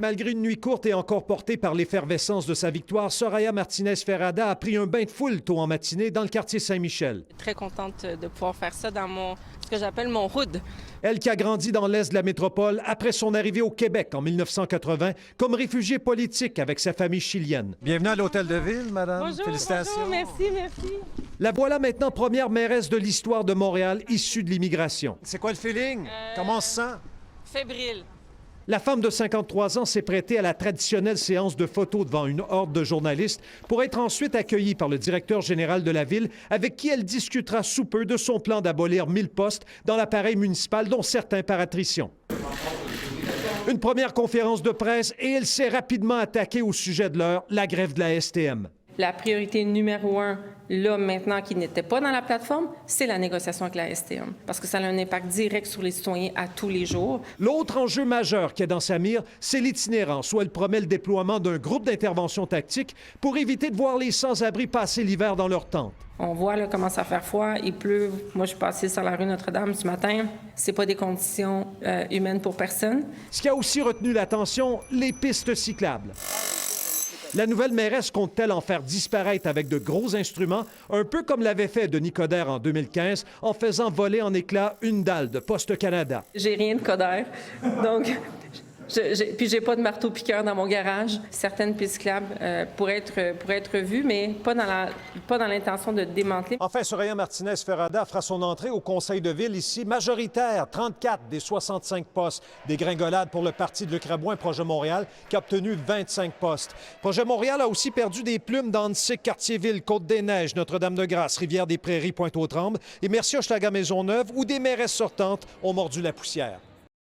Malgré une nuit courte et encore portée par l'effervescence de sa victoire, Soraya Martinez-Ferrada a pris un bain de foule tôt en matinée dans le quartier Saint-Michel. Très contente de pouvoir faire ça dans ce que j'appelle mon hood. Elle qui a grandi dans l'est de la métropole après son arrivée au Québec en 1980 comme réfugiée politique avec sa famille chilienne. Bienvenue à l'Hôtel de Ville, madame. Bonjour, Félicitations. bonjour, merci. La voilà maintenant première mairesse de l'histoire de Montréal issue de l'immigration. C'est quoi le feeling? Comment on se sent? Fébrile. La femme de 53 ans s'est prêtée à la traditionnelle séance de photos devant une horde de journalistes pour être ensuite accueillie par le directeur général de la ville avec qui elle discutera sous peu de son plan d'abolir 1000 postes dans l'appareil municipal, dont certains par attrition. Une première conférence de presse et elle s'est rapidement attaquée au sujet de l'heure, la grève de la STM. La priorité numéro 1, là, maintenant, qui n'était pas dans la plateforme, c'est la négociation avec la STM. Parce que ça a un impact direct sur les citoyens à tous les jours. L'autre enjeu majeur qui est dans sa mire, c'est l'itinérance, où elle promet le déploiement d'un groupe d'intervention tactique pour éviter de voir les sans-abri passer l'hiver dans leur tente. On voit là, comment ça fait froid, il pleut. Moi, je suis passée sur la rue Notre-Dame ce matin. C'est pas des conditions humaines pour personne. Ce qui a aussi retenu l'attention, les pistes cyclables. La nouvelle mairesse compte-t-elle en faire disparaître avec de gros instruments, un peu comme l'avait fait Denis Coderre en 2015, en faisant voler en éclats une dalle de Poste Canada? J'ai rien de Coderre, donc... Puis j'ai pas de marteau-piqueur dans mon garage. Certaines pistes cyclables pourraient être vues, mais pas dans l'intention de démanteler. Enfin, Soraya Martinez-Ferrada fera son entrée au conseil de ville ici, majoritaire, 34 des 65 postes. Dégringolade pour le parti de Luc Rabouin, Projet Montréal, qui a obtenu 25 postes. Projet Montréal a aussi perdu des plumes dans Annecy, Cartierville, Côte-des-Neiges, Notre-Dame-de-Grâce, Rivière-des-Prairies, Pointe-aux-Trembles et Mercier-Hochelaga-Maisonneuve, où des mairesses sortantes ont mordu la poussière.